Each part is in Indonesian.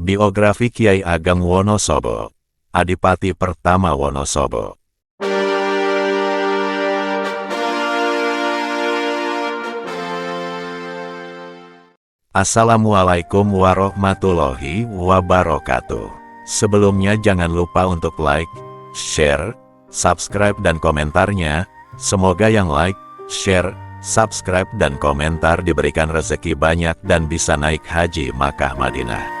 Biografi Kiai Ageng Wonosobo, Adipati Pertama Wonosobo. Assalamualaikum warahmatullahi wabarakatuh. Sebelumnya jangan lupa untuk like, share, subscribe dan komentarnya. Semoga yang like, share, subscribe dan komentar diberikan rezeki banyak dan bisa naik haji Makkah Madinah.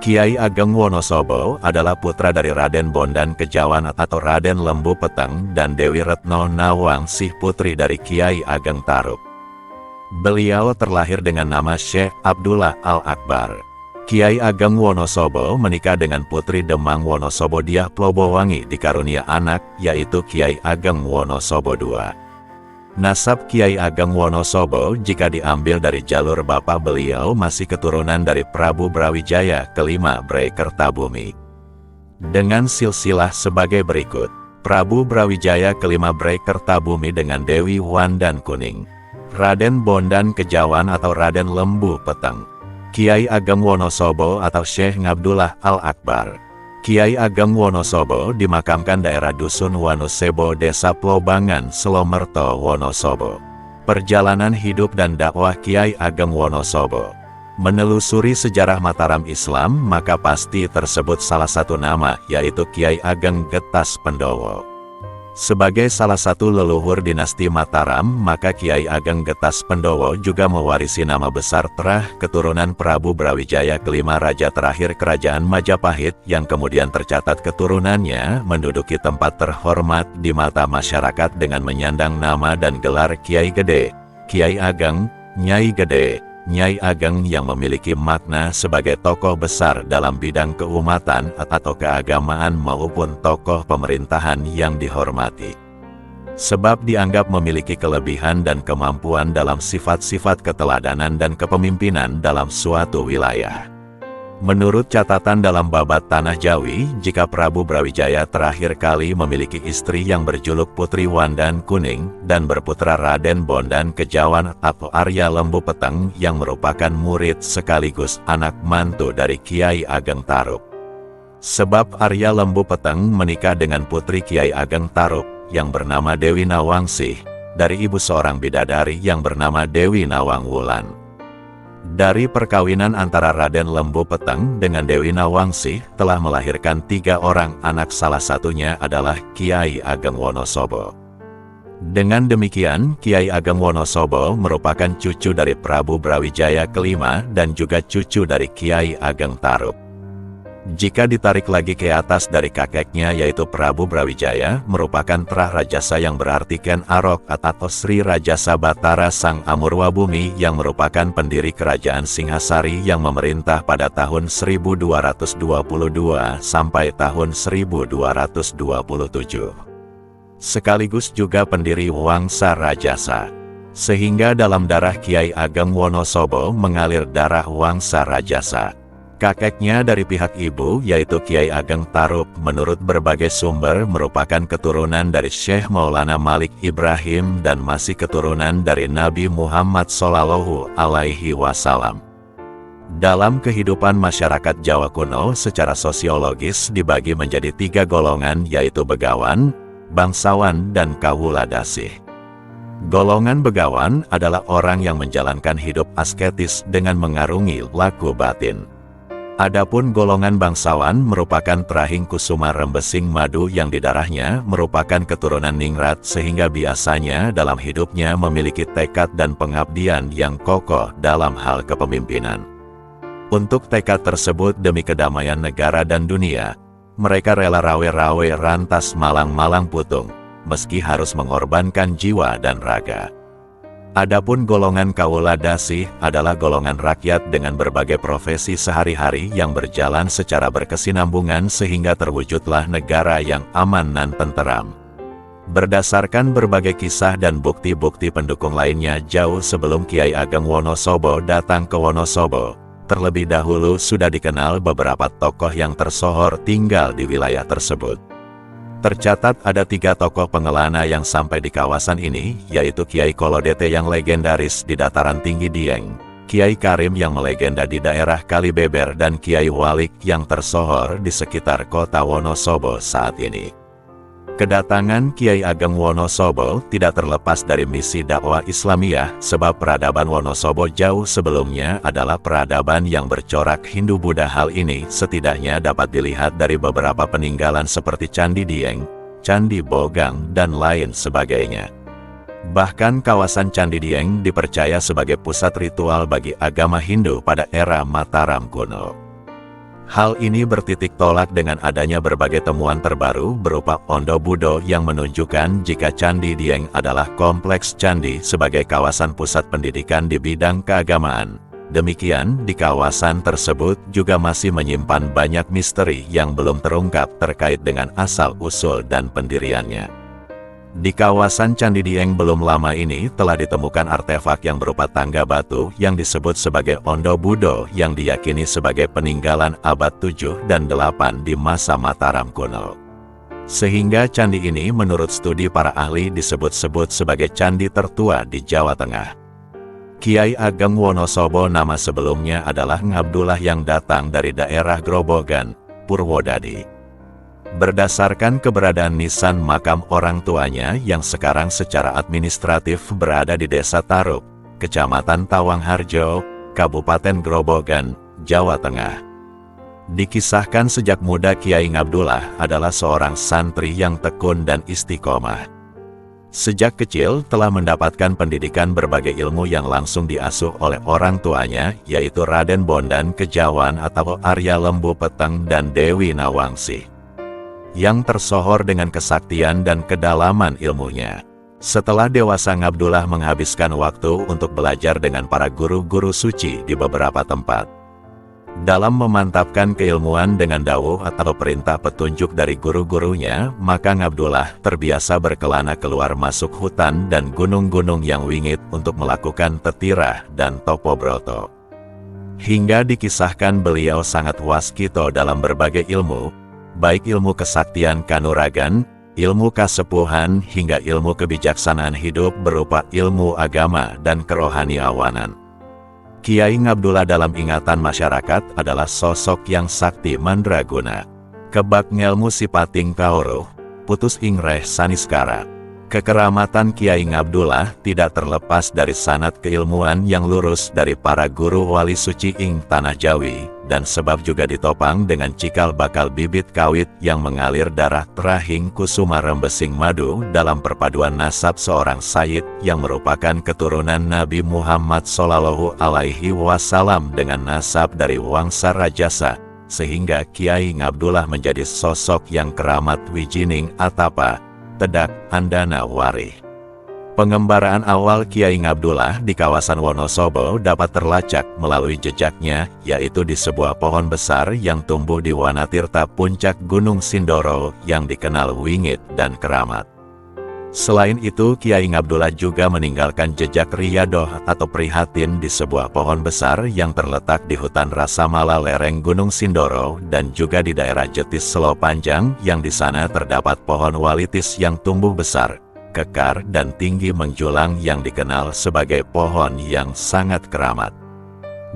Kiai Ageng Wonosobo adalah putra dari Raden Bondan Kejawan atau Raden Lembu Peteng dan Dewi Retno Nawangsih putri dari Kiai Ageng Tarub. Beliau terlahir dengan nama Syekh Abdullah Al-Akbar. Kiai Ageng Wonosobo menikah dengan Putri Demang Wonosobo Diah Plobowangi dikarunia anak, yaitu Kiai Ageng Wonosobo II. Nasab Kiai Ageng Wonosobo jika diambil dari jalur bapak beliau masih keturunan dari Prabu Brawijaya kelima Bray Kertabumi. Dengan silsilah sebagai berikut. Prabu Brawijaya kelima Bray Kertabumi dengan Dewi Wandan Kuning. Raden Bondan Kejawan atau Raden Lembu Peteng. Kiai Ageng Wonosobo atau Syekh Abdullah Al-Akbar. Kiai Ageng Wonosobo dimakamkan daerah Dusun Wonosebo Desa Plobangan Selomerto Wonosobo. Perjalanan hidup dan dakwah Kiai Ageng Wonosobo. Menelusuri sejarah Mataram Islam maka pasti tersebut salah satu nama yaitu Kiai Ageng Getas Pendowo. Sebagai salah satu leluhur dinasti Mataram, maka Kiai Ageng Getas Pendowo juga mewarisi nama besar terah keturunan Prabu Brawijaya kelima raja terakhir Kerajaan Majapahit yang kemudian tercatat keturunannya menduduki tempat terhormat di mata masyarakat dengan menyandang nama dan gelar Kiai Gede, Kiai Ageng, Nyai Gede, Nyai Ageng yang memiliki makna sebagai tokoh besar dalam bidang keumatan atau keagamaan maupun tokoh pemerintahan yang dihormati. Sebab dianggap memiliki kelebihan dan kemampuan dalam sifat-sifat keteladanan dan kepemimpinan dalam suatu wilayah. Menurut catatan dalam Babat Tanah Jawi, jika Prabu Brawijaya terakhir kali memiliki istri yang berjuluk Putri Wandan Kuning dan berputra Raden Bondan Kejawan atau Arya Lembu Peteng yang merupakan murid sekaligus anak mantu dari Kiai Ageng Tarub. Sebab Arya Lembu Peteng menikah dengan putri Kiai Ageng Tarub yang bernama Dewi Nawangsih dari ibu seorang bidadari yang bernama Dewi Nawangwulan. Dari perkawinan antara Raden Lembu Peteng dengan Dewi Nawangsih telah melahirkan 3 orang anak, salah satunya adalah Kiai Ageng Wonosobo. Dengan demikian, Kiai Ageng Wonosobo merupakan cucu dari Prabu Brawijaya kelima dan juga cucu dari Kiai Ageng Tarub. Jika ditarik lagi ke atas dari kakeknya yaitu Prabu Brawijaya merupakan terah rajasa yang berarti Ken Arok atau Sri Rajasa Batara Sang Amurwabumi yang merupakan pendiri kerajaan Singhasari yang memerintah pada tahun 1222 sampai tahun 1227. Sekaligus juga pendiri Wangsa Rajasa. Sehingga dalam darah Kiai Ageng Wonosobo mengalir darah Wangsa Rajasa. Kakeknya dari pihak ibu yaitu Kiai Ageng Tarub menurut berbagai sumber merupakan keturunan dari Syekh Maulana Malik Ibrahim dan masih keturunan dari Nabi Muhammad Shallallahu Alaihi Wasallam. Dalam kehidupan masyarakat Jawa kuno secara sosiologis dibagi menjadi 3 golongan yaitu begawan, bangsawan dan kawula dasih. Golongan begawan adalah orang yang menjalankan hidup asketis dengan mengarungi laku batin. Adapun golongan bangsawan merupakan terahing kusuma rembesing madu yang di darahnya merupakan keturunan ningrat sehingga biasanya dalam hidupnya memiliki tekad dan pengabdian yang kokoh dalam hal kepemimpinan. Untuk tekad tersebut demi kedamaian negara dan dunia, mereka rela rawe-rawe rantas malang-malang putung, meski harus mengorbankan jiwa dan raga. Adapun golongan kawula dasih adalah golongan rakyat dengan berbagai profesi sehari-hari yang berjalan secara berkesinambungan sehingga terwujudlah negara yang aman dan tenteram. Berdasarkan berbagai kisah dan bukti-bukti pendukung lainnya jauh sebelum Kiai Ageng Wonosobo datang ke Wonosobo, terlebih dahulu sudah dikenal beberapa tokoh yang tersohor tinggal di wilayah tersebut. Tercatat ada 3 tokoh pengelana yang sampai di kawasan ini, yaitu Kiai Kolodete yang legendaris di dataran tinggi Dieng, Kiai Karim yang melegenda di daerah Kalibeber, dan Kiai Walik yang tersohor di sekitar kota Wonosobo saat ini. Kedatangan Kiai Ageng Wonosobo tidak terlepas dari misi dakwah Islamiyah, sebab peradaban Wonosobo jauh sebelumnya adalah peradaban yang bercorak Hindu-Buddha. Hal ini setidaknya dapat dilihat dari beberapa peninggalan seperti Candi Dieng, Candi Bogang, dan lain sebagainya. Bahkan kawasan Candi Dieng dipercaya sebagai pusat ritual bagi agama Hindu pada era Mataram kuno. Hal ini bertitik tolak dengan adanya berbagai temuan terbaru berupa Ondo Budo yang menunjukkan jika Candi Dieng adalah kompleks candi sebagai kawasan pusat pendidikan di bidang keagamaan. Demikian, di kawasan tersebut juga masih menyimpan banyak misteri yang belum terungkap terkait dengan asal-usul dan pendiriannya. Di kawasan Candi Dieng belum lama ini telah ditemukan artefak yang berupa tangga batu yang disebut sebagai Ondo Budo yang diyakini sebagai peninggalan abad 7 dan 8 di masa Mataram kuno. Sehingga candi ini menurut studi para ahli disebut-sebut sebagai candi tertua di Jawa Tengah. Kiai Ageng Wonosobo nama sebelumnya adalah Ngabdullah yang datang dari daerah Grobogan, Purwodadi. Berdasarkan keberadaan nisan makam orang tuanya yang sekarang secara administratif berada di Desa Tarup, Kecamatan Tawangharjo, Kabupaten Grobogan, Jawa Tengah. Dikisahkan sejak muda Kiai Ngabdullah adalah seorang santri yang tekun dan istiqomah. Sejak kecil telah mendapatkan pendidikan berbagai ilmu yang langsung diasuh oleh orang tuanya, yaitu Raden Bondan Kejawan atau Arya Lembu Peteng dan Dewi Nawangsi, yang tersohor dengan kesaktian dan kedalaman ilmunya. Setelah dewasa, Ngabdullah menghabiskan waktu untuk belajar dengan para guru-guru suci di beberapa tempat. Dalam memantapkan keilmuan dengan dawuh atau perintah petunjuk dari guru-gurunya, maka Ngabdullah terbiasa berkelana keluar masuk hutan dan gunung-gunung yang wingit untuk melakukan tetirah dan topobroto. Hingga dikisahkan beliau sangat waskito dalam berbagai ilmu, baik ilmu kesaktian kanuragan, ilmu kasepuhan, hingga ilmu kebijaksanaan hidup berupa ilmu agama dan kerohaniawanan. Kiai Ngabdullah dalam ingatan masyarakat adalah sosok yang sakti mandraguna. Kebak ngelmu sipating kauruh, putus ingreh saniskara. Kekeramatan Kiai Ngabdullah tidak terlepas dari sanad keilmuan yang lurus dari para guru wali suci ing Tanah Jawi, dan sebab juga ditopang dengan cikal bakal bibit kawit yang mengalir darah terahing kusuma rembesing madu dalam perpaduan nasab seorang sayyid yang merupakan keturunan Nabi Muhammad Shallallahu Alaihi Wasallam dengan nasab dari Wangsa Rajasa, sehingga Kiai Ngabdullah menjadi sosok yang keramat wijining atapa, tedak, andana warih. Pengembaraan awal Kiai Ngabdullah di kawasan Wonosobo dapat terlacak melalui jejaknya, yaitu di sebuah pohon besar yang tumbuh di Wanatirta puncak Gunung Sindoro yang dikenal wingit dan keramat. Selain itu, Kiai Ngabdullah juga meninggalkan jejak riyadoh atau prihatin di sebuah pohon besar yang terletak di hutan Rasamala lereng Gunung Sindoro dan juga di daerah Jetis Selo Panjang yang di sana terdapat pohon walitis yang tumbuh besar, kekar dan tinggi menjulang yang dikenal sebagai pohon yang sangat keramat.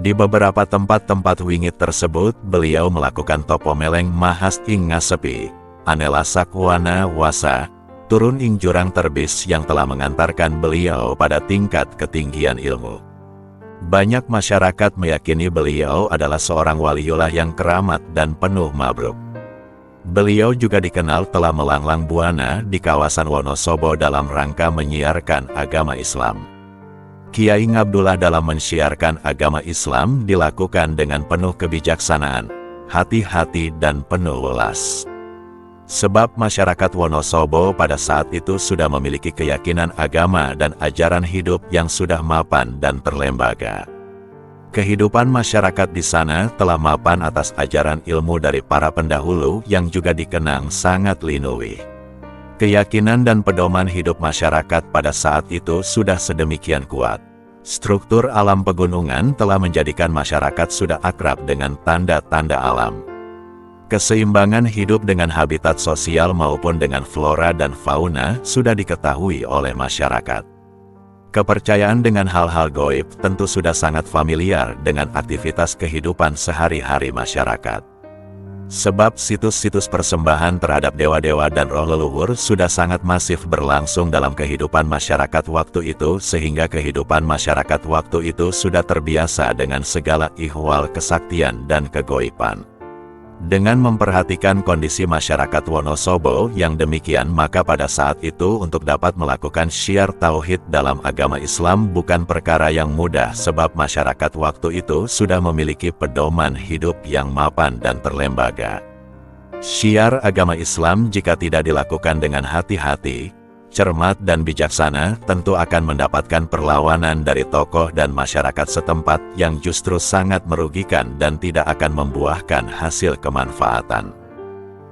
Di beberapa tempat-tempat wingit tersebut, beliau melakukan topomeleng mahas ing ngasepi, anelasak wana wasa, turun ing jurang terbis yang telah mengantarkan beliau pada tingkat ketinggian ilmu. Banyak masyarakat meyakini beliau adalah seorang waliullah yang keramat dan penuh mabruk. Beliau juga dikenal telah melanglang buana di kawasan Wonosobo dalam rangka menyiarkan agama Islam. Kiai Ngabdullah dalam mensiarkan agama Islam dilakukan dengan penuh kebijaksanaan, hati-hati dan penuh welas. Sebab masyarakat Wonosobo pada saat itu sudah memiliki keyakinan agama dan ajaran hidup yang sudah mapan dan terlembaga. Kehidupan masyarakat di sana telah mapan atas ajaran ilmu dari para pendahulu yang juga dikenang sangat linuwih. Keyakinan dan pedoman hidup masyarakat pada saat itu sudah sedemikian kuat. Struktur alam pegunungan telah menjadikan masyarakat sudah akrab dengan tanda-tanda alam. Keseimbangan hidup dengan habitat sosial maupun dengan flora dan fauna sudah diketahui oleh masyarakat. Kepercayaan dengan hal-hal gaib tentu sudah sangat familiar dengan aktivitas kehidupan sehari-hari masyarakat. Sebab situs-situs persembahan terhadap dewa-dewa dan roh leluhur sudah sangat masif berlangsung dalam kehidupan masyarakat waktu itu, sehingga kehidupan masyarakat waktu itu sudah terbiasa dengan segala ihwal kesaktian dan kegoiban. Dengan memperhatikan kondisi masyarakat Wonosobo yang demikian, maka pada saat itu untuk dapat melakukan syiar tauhid dalam agama Islam bukan perkara yang mudah, sebab masyarakat waktu itu sudah memiliki pedoman hidup yang mapan dan terlembaga. Syiar agama Islam jika tidak dilakukan dengan hati-hati, cermat dan bijaksana, tentu akan mendapatkan perlawanan dari tokoh dan masyarakat setempat yang justru sangat merugikan dan tidak akan membuahkan hasil kemanfaatan.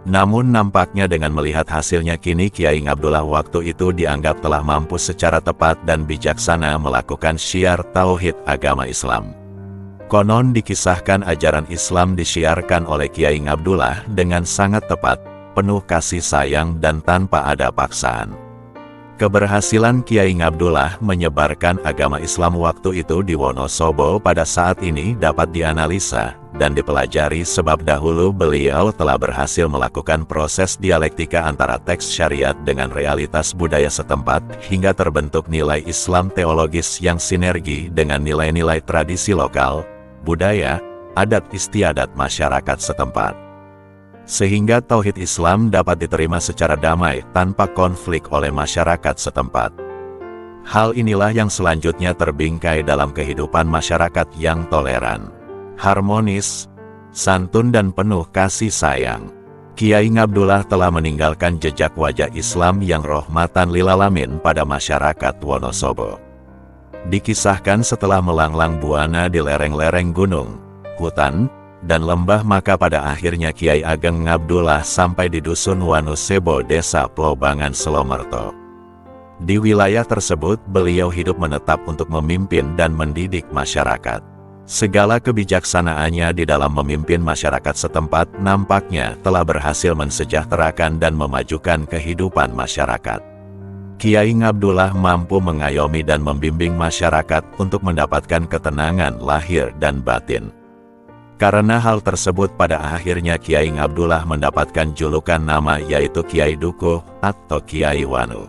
Namun nampaknya dengan melihat hasilnya kini Kiai Ngabdullah waktu itu dianggap telah mampu secara tepat dan bijaksana melakukan syiar tauhid agama Islam. Konon dikisahkan ajaran Islam disiarkan oleh Kiai Ngabdullah dengan sangat tepat, penuh kasih sayang dan tanpa ada paksaan. Keberhasilan Kiai Ngabdullah menyebarkan agama Islam waktu itu di Wonosobo pada saat ini dapat dianalisa dan dipelajari, sebab dahulu beliau telah berhasil melakukan proses dialektika antara teks syariat dengan realitas budaya setempat hingga terbentuk nilai Islam teologis yang sinergi dengan nilai-nilai tradisi lokal, budaya, adat istiadat masyarakat setempat. Sehingga tauhid Islam dapat diterima secara damai tanpa konflik oleh masyarakat setempat. Hal inilah yang selanjutnya terbingkai dalam kehidupan masyarakat yang toleran, harmonis, santun dan penuh kasih sayang. Kiai Ngabdullah telah meninggalkan jejak wajah Islam yang rahmatan lil alamin pada masyarakat Wonosobo. Dikisahkan setelah melanglang buana di lereng-lereng gunung, hutan, dan lembah, maka pada akhirnya Kiai Ageng Ngabdullah sampai di Dusun Wonosebo, Desa Plobangan, Selomerto. Di wilayah tersebut beliau hidup menetap untuk memimpin dan mendidik masyarakat. Segala kebijaksanaannya di dalam memimpin masyarakat setempat nampaknya telah berhasil mensejahterakan dan memajukan kehidupan masyarakat. Kiai Ngabdullah mampu mengayomi dan membimbing masyarakat untuk mendapatkan ketenangan lahir dan batin. Karena hal tersebut pada akhirnya Kiai Ngabdullah mendapatkan julukan nama yaitu Kiai Dukuh atau Kiai Wanu.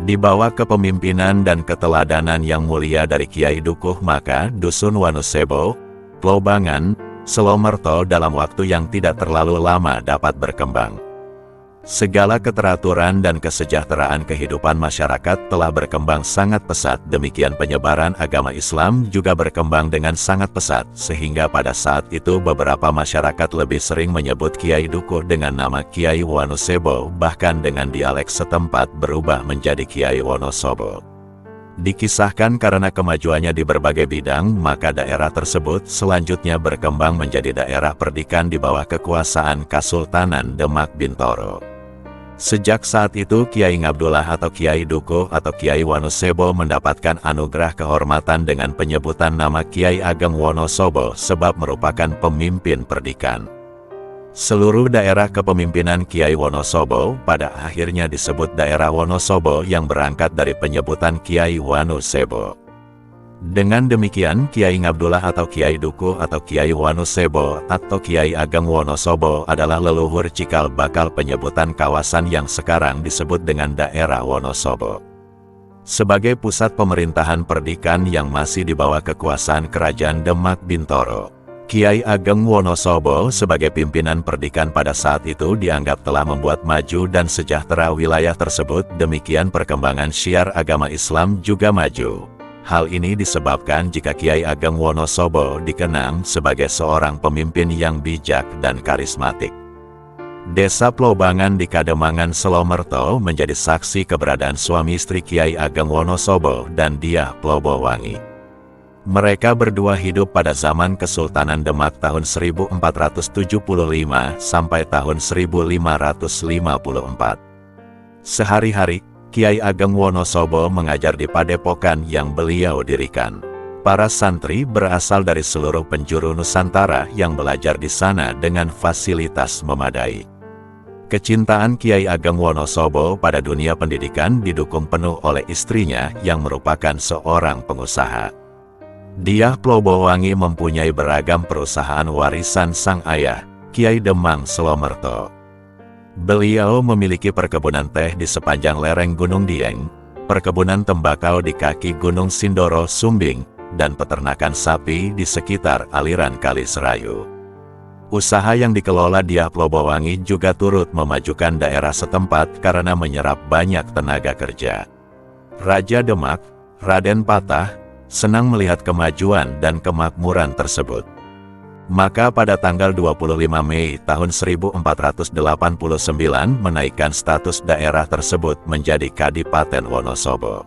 Di bawah kepemimpinan dan keteladanan yang mulia dari Kiai Dukuh, maka Dusun Wonosebo, Plobangan, Selomerto dalam waktu yang tidak terlalu lama dapat berkembang. Segala keteraturan dan kesejahteraan kehidupan masyarakat telah berkembang sangat pesat, demikian penyebaran agama Islam juga berkembang dengan sangat pesat, sehingga pada saat itu beberapa masyarakat lebih sering menyebut Kiai Dukuh dengan nama Kiai Wonosebo, bahkan dengan dialek setempat berubah menjadi Kiai Wonosobo. Dikisahkan karena kemajuannya di berbagai bidang, maka daerah tersebut selanjutnya berkembang menjadi daerah perdikan di bawah kekuasaan Kesultanan Demak Bintoro. Sejak saat itu Kiai Ngabdullah atau Kiai Dukuh atau Kiai Wonosebo mendapatkan anugerah kehormatan dengan penyebutan nama Kiai Ageng Wonosobo sebab merupakan pemimpin perdikan. Seluruh daerah kepemimpinan Kiai Wonosobo pada akhirnya disebut daerah Wonosobo yang berangkat dari penyebutan Kiai Wonosebo. Dengan demikian Kiai Ngabdullah atau Kiai Dukuh atau Kiai Wonosebo atau Kiai Ageng Wonosobo adalah leluhur cikal bakal penyebutan kawasan yang sekarang disebut dengan daerah Wonosobo. Sebagai pusat pemerintahan perdikan yang masih di bawah kekuasaan Kerajaan Demak Bintoro, Kiai Ageng Wonosobo sebagai pimpinan perdikan pada saat itu dianggap telah membuat maju dan sejahtera wilayah tersebut, demikian perkembangan syiar agama Islam juga maju. Hal ini disebabkan jika Kiai Ageng Wonosobo dikenang sebagai seorang pemimpin yang bijak dan karismatik. Desa Plobangan di Kademangan, Selomerto menjadi saksi keberadaan suami istri Kiai Ageng Wonosobo dan Diah Plobowangi. Mereka berdua hidup pada zaman Kesultanan Demak tahun 1475 sampai tahun 1554. Sehari-hari, Kiai Ageng Wonosobo mengajar di padepokan yang beliau dirikan. Para santri berasal dari seluruh penjuru Nusantara yang belajar di sana dengan fasilitas memadai. Kecintaan Kiai Ageng Wonosobo pada dunia pendidikan didukung penuh oleh istrinya yang merupakan seorang pengusaha. Dyah Plobowangi mempunyai beragam perusahaan warisan sang ayah, Kiai Demang Slomerto. Beliau memiliki perkebunan teh di sepanjang lereng Gunung Dieng, perkebunan tembakau di kaki Gunung Sindoro Sumbing, dan peternakan sapi di sekitar aliran Kali Serayu. Usaha yang dikelola Dyah Plobowangi juga turut memajukan daerah setempat karena menyerap banyak tenaga kerja. Raja Demak, Raden Patah, senang melihat kemajuan dan kemakmuran tersebut. Maka pada tanggal 25 Mei tahun 1489 menaikkan status daerah tersebut menjadi Kadipaten Wonosobo.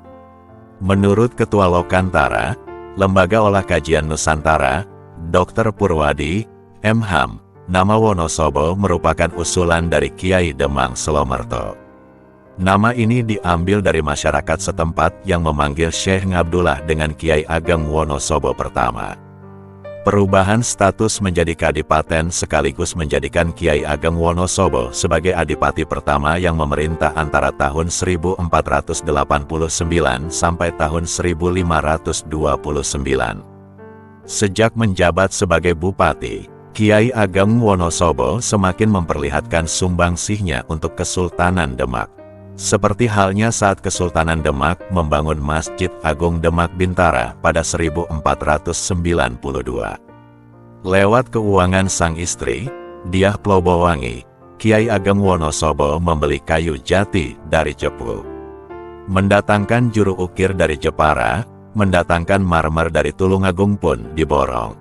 Menurut Ketua Lokantara, Lembaga Olah Kajian Nusantara, Dr. Purwadi, M.Ham, nama Wonosobo merupakan usulan dari Kiai Demang Slomerto. Nama ini diambil dari masyarakat setempat yang memanggil Syekh Ngabdullah dengan Kiai Ageng Wonosobo pertama. Perubahan status menjadi kadipaten sekaligus menjadikan Kiai Ageng Wonosobo sebagai adipati pertama yang memerintah antara tahun 1489 sampai tahun 1529. Sejak menjabat sebagai bupati, Kiai Ageng Wonosobo semakin memperlihatkan sumbangsihnya untuk Kesultanan Demak. Seperti halnya saat Kesultanan Demak membangun Masjid Agung Demak Bintara pada 1492. Lewat keuangan sang istri, Dyah Plobowangi, Kiai Ageng Wonosobo membeli kayu jati dari Cepu, mendatangkan juru ukir dari Jepara, mendatangkan marmer dari Tulungagung pun diborong.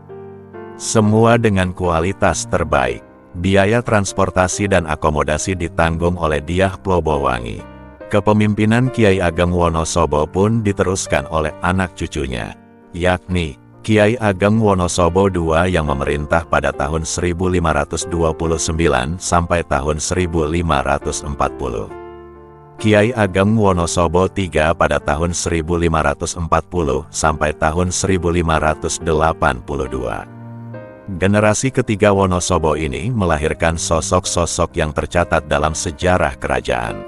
Semua dengan kualitas terbaik. Biaya transportasi dan akomodasi ditanggung oleh Dyah Plobowangi. Kepemimpinan Kiai Ageng Wonosobo pun diteruskan oleh anak cucunya, yakni Kiai Ageng Wonosobo II yang memerintah pada tahun 1529 sampai tahun 1540. Kiai Ageng Wonosobo III pada tahun 1540 sampai tahun 1582. Generasi ketiga Wonosobo ini melahirkan sosok-sosok yang tercatat dalam sejarah kerajaan.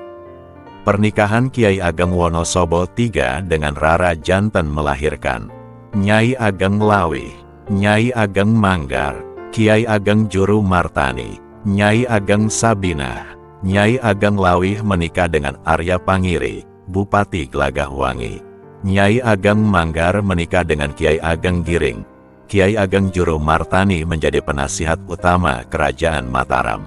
Pernikahan Kiai Ageng Wonosobo III dengan Rara Janten melahirkan Nyai Ageng Lawih, Nyai Ageng Manggar, Kiai Ageng Juru Martani, Nyai Ageng Sabinah. Nyai Ageng Lawih menikah dengan Arya Pangiri, Bupati Gelagahwangi. Nyai Ageng Manggar menikah dengan Kiai Ageng Giring. Kiai Ageng Juru Martani menjadi penasihat utama Kerajaan Mataram.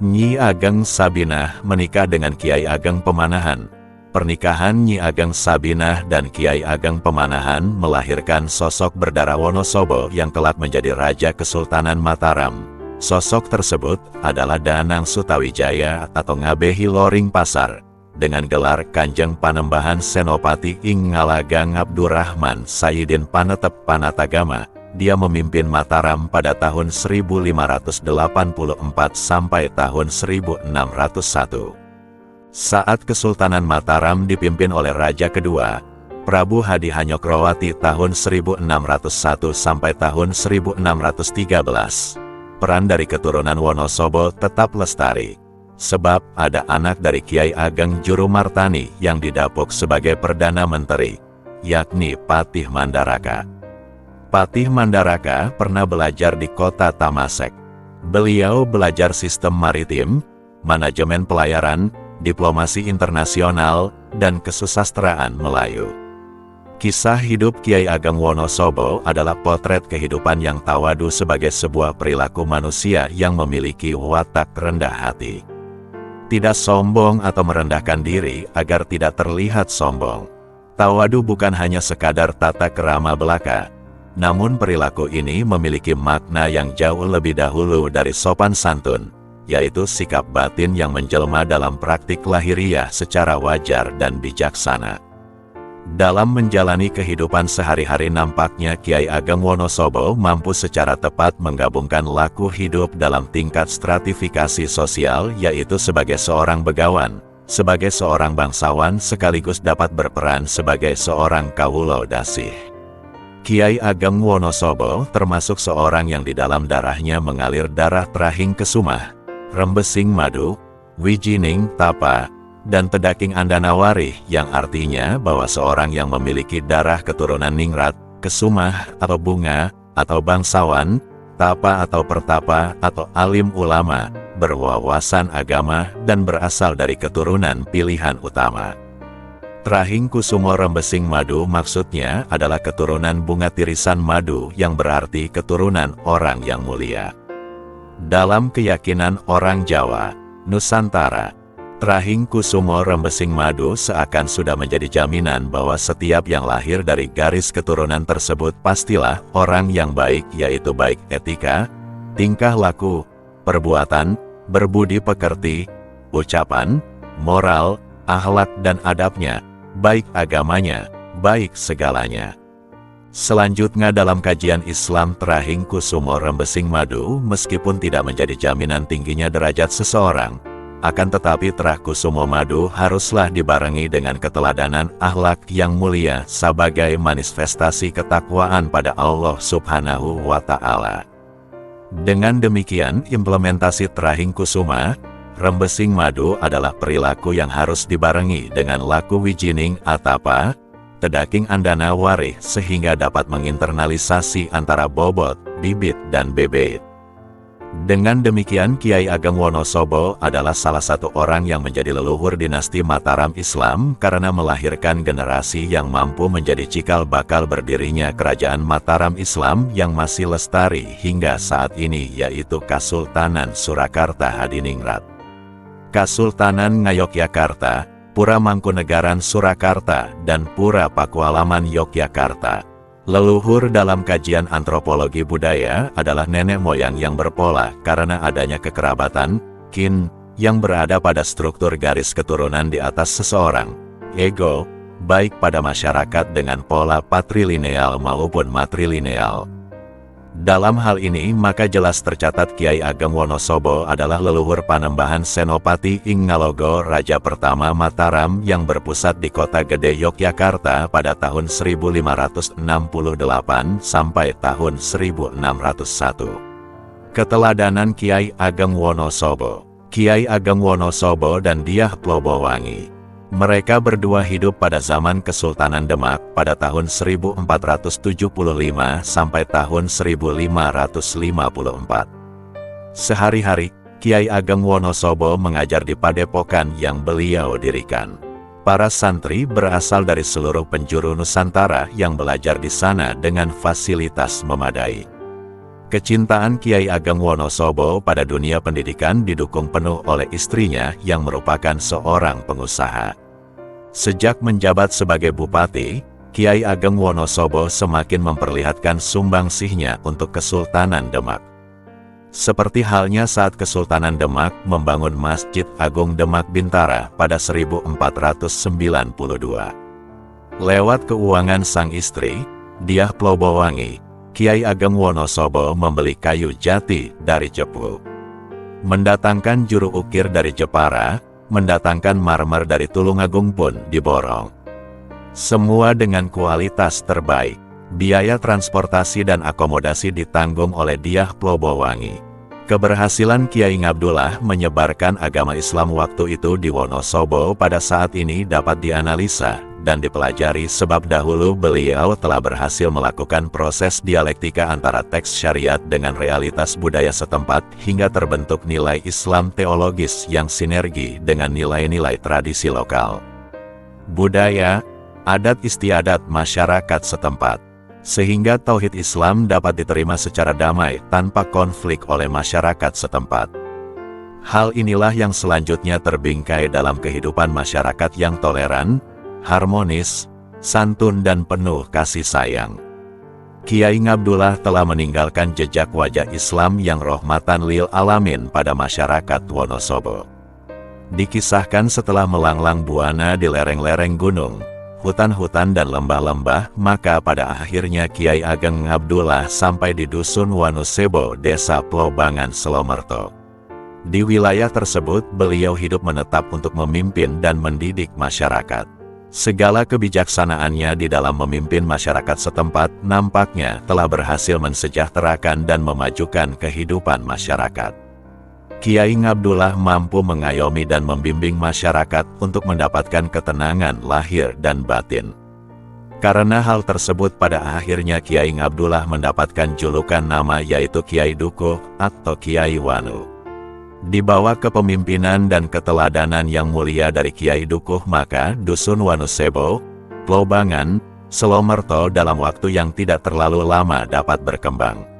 Nyi Ageng Sabinah menikah dengan Kiai Ageng Pemanahan. Pernikahan Nyi Ageng Sabinah dan Kiai Ageng Pemanahan melahirkan sosok berdarah Wonosobo yang kelak menjadi Raja Kesultanan Mataram. Sosok tersebut adalah Danang Sutawijaya atau Ngabehi Loring Pasar, dengan gelar Kanjeng Panembahan Senopati ing Ngalagang Abdurrahman Sayyidin Panetep Panatagama. Dia memimpin Mataram pada tahun 1584 sampai tahun 1601. Saat Kesultanan Mataram dipimpin oleh Raja kedua, Prabu Hadi Hanyokroati tahun 1601 sampai tahun 1613, peran dari keturunan Wonosobo tetap lestari, sebab ada anak dari Kiai Ageng Juru Martani yang didapuk sebagai Perdana Menteri, yakni Patih Mandaraka. Patih Mandaraka pernah belajar di kota Tamasek. Beliau belajar sistem maritim, manajemen pelayaran, diplomasi internasional, dan kesusastraan Melayu. Kisah hidup Kiai Ageng Wonosobo adalah potret kehidupan yang tawadu sebagai sebuah perilaku manusia yang memiliki watak rendah hati. Tidak sombong atau merendahkan diri agar tidak terlihat sombong. Tawadu bukan hanya sekadar tata kerama belaka, namun perilaku ini memiliki makna yang jauh lebih dahulu dari sopan santun, yaitu sikap batin yang menjelma dalam praktik lahiriah secara wajar dan bijaksana. Dalam menjalani kehidupan sehari-hari nampaknya Kiai Ageng Wonosobo mampu secara tepat menggabungkan laku hidup dalam tingkat stratifikasi sosial, yaitu sebagai seorang begawan, sebagai seorang bangsawan sekaligus dapat berperan sebagai seorang kawulo dasih. Kiai Ageng Wonosobo termasuk seorang yang di dalam darahnya mengalir darah Trahing Kesumah, Rembesing Madu, Wijining Tapa, dan Tedaking Andanawarih, yang artinya bahwa seorang yang memiliki darah keturunan Ningrat, Kesumah atau Bunga, atau bangsawan, Tapa atau pertapa atau alim ulama, berwawasan agama dan berasal dari keturunan pilihan utama. Trahing Kusumo Rembesing Madu maksudnya adalah keturunan bunga tirisan madu yang berarti keturunan orang yang mulia. Dalam keyakinan orang Jawa, Nusantara, Trahing Kusumo Rembesing Madu seakan sudah menjadi jaminan bahwa setiap yang lahir dari garis keturunan tersebut pastilah orang yang baik, yaitu baik etika, tingkah laku, perbuatan, berbudi pekerti, ucapan, moral, akhlak dan adabnya, baik agamanya, baik segalanya. Selanjutnya dalam kajian Islam, Trahing Kusumo Rembesing Madu meskipun tidak menjadi jaminan tingginya derajat seseorang, akan tetapi Trah Kusumo Madu haruslah dibarengi dengan keteladanan akhlak yang mulia sebagai manifestasi ketakwaan pada Allah Subhanahu wa Ta'ala. Dengan demikian, implementasi Trahing Kusuma Rembesing Madu adalah perilaku yang harus dibarengi dengan laku Wijining Atapa, Tedaking Andanawarih, sehingga dapat menginternalisasi antara bobot, bibit, dan bebet. Dengan demikian, Kiai Ageng Wonosobo adalah salah satu orang yang menjadi leluhur dinasti Mataram Islam karena melahirkan generasi yang mampu menjadi cikal bakal berdirinya kerajaan Mataram Islam yang masih lestari hingga saat ini, yaitu Kasultanan Surakarta Hadiningrat, Kasultanan Ngayogyakarta, Pura Mangkunegaran Surakarta, dan Pura Pakualaman Yogyakarta. Leluhur dalam kajian antropologi budaya adalah nenek moyang yang berpola karena adanya kekerabatan, kin, yang berada pada struktur garis keturunan di atas seseorang, ego, baik pada masyarakat dengan pola patrilineal maupun matrilineal. Dalam hal ini maka jelas tercatat Kiai Ageng Wonosobo adalah leluhur Panembahan Senopati Ing Ngalogo Raja pertama Mataram yang berpusat di Kota Gede Yogyakarta pada tahun 1568 sampai tahun 1601. Keteladanan Kiai Ageng Wonosobo. Kiai Ageng Wonosobo dan Dyah Plobowangi. Mereka berdua hidup pada zaman Kesultanan Demak pada tahun 1475 sampai tahun 1554. Sehari-hari, Kiai Ageng Wonosobo mengajar di padepokan yang beliau dirikan. Para santri berasal dari seluruh penjuru Nusantara yang belajar di sana dengan fasilitas memadai. Kecintaan Kiai Ageng Wonosobo pada dunia pendidikan didukung penuh oleh istrinya yang merupakan seorang pengusaha. Sejak menjabat sebagai bupati, Kiai Ageng Wonosobo semakin memperlihatkan sumbangsihnya untuk Kesultanan Demak. Seperti halnya saat Kesultanan Demak membangun Masjid Agung Demak Bintara pada 1492. Lewat keuangan sang istri, Dyah Plobowangi, Kiai Ageng Wonosobo membeli kayu jati dari Cepu, mendatangkan juru ukir dari Jepara, mendatangkan marmer dari Tulungagung pun diborong. Semua dengan kualitas terbaik. Biaya transportasi dan akomodasi ditanggung oleh Dyah Plobowangi. Keberhasilan Kiai Ngabdullah menyebarkan agama Islam waktu itu di Wonosobo pada saat ini dapat dianalisa dan dipelajari sebab dahulu beliau telah berhasil melakukan proses dialektika antara teks syariat dengan realitas budaya setempat hingga terbentuk nilai Islam teologis yang sinergi dengan nilai-nilai tradisi lokal, budaya, adat istiadat masyarakat setempat, sehingga tauhid Islam dapat diterima secara damai tanpa konflik oleh masyarakat setempat. Hal inilah yang selanjutnya terbingkai dalam kehidupan masyarakat yang toleran, harmonis, santun dan penuh kasih sayang. Kiai Ngabdullah telah meninggalkan jejak wajah Islam yang rahmatan lil alamin pada masyarakat Wonosobo. Dikisahkan setelah melanglang buana di lereng-lereng gunung, hutan-hutan dan lembah-lembah, maka pada akhirnya Kiai Ageng Ngabdullah sampai di Dusun Wonosebo, Desa Plobangan, Selomerto. Di wilayah tersebut beliau hidup menetap untuk memimpin dan mendidik masyarakat. Segala kebijaksanaannya di dalam memimpin masyarakat setempat nampaknya telah berhasil mensejahterakan dan memajukan kehidupan masyarakat. Kiai Ngabdullah mampu mengayomi dan membimbing masyarakat untuk mendapatkan ketenangan lahir dan batin. Karena hal tersebut pada akhirnya Kiai Ngabdullah mendapatkan julukan nama yaitu Kiai Dukuh atau Kiai Wanu. Di bawah kepemimpinan dan keteladanan yang mulia dari Kiai Dukuh maka Dusun Wanusebo, Plobangan, Selomerto dalam waktu yang tidak terlalu lama dapat berkembang.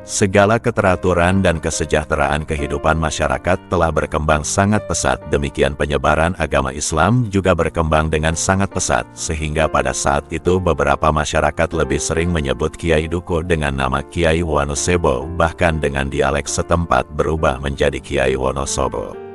Segala keteraturan dan kesejahteraan kehidupan masyarakat telah berkembang sangat pesat, demikian penyebaran agama Islam juga berkembang dengan sangat pesat, sehingga pada saat itu beberapa masyarakat lebih sering menyebut Kiai Dukuh dengan nama Kiai Wanusebo, bahkan dengan dialek setempat berubah menjadi Kiai Wonosobo.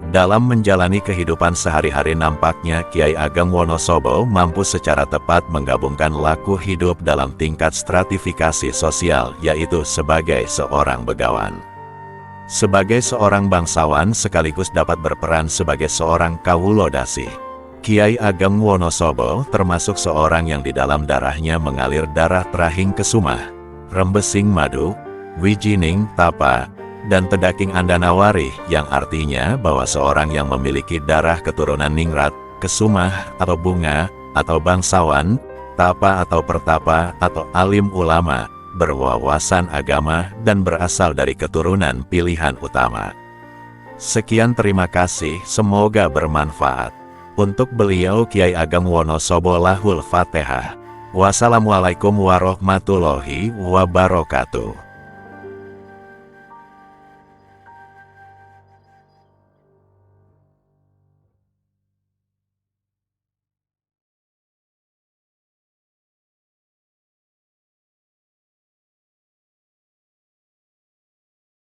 Dalam menjalani kehidupan sehari-hari nampaknya Kiai Ageng Wonosobo mampu secara tepat menggabungkan laku hidup dalam tingkat stratifikasi sosial, yaitu sebagai seorang begawan. Sebagai seorang bangsawan sekaligus dapat berperan sebagai seorang kawulo dasih. Kiai Ageng Wonosobo termasuk seorang yang di dalam darahnya mengalir darah Trahing Kesumah, Rembesing Madu, Wijining Tapa, dan Tedaking Andanawari, yang artinya bahwa seorang yang memiliki darah keturunan Ningrat, Kesumah atau Bunga, atau bangsawan, tapa atau pertapa, atau alim ulama, berwawasan agama, dan berasal dari keturunan pilihan utama. Sekian, terima kasih, semoga bermanfaat. Untuk beliau Kiai Ageng Wonosobo lahul Fatihah. Wassalamualaikum warahmatullahi wabarakatuh.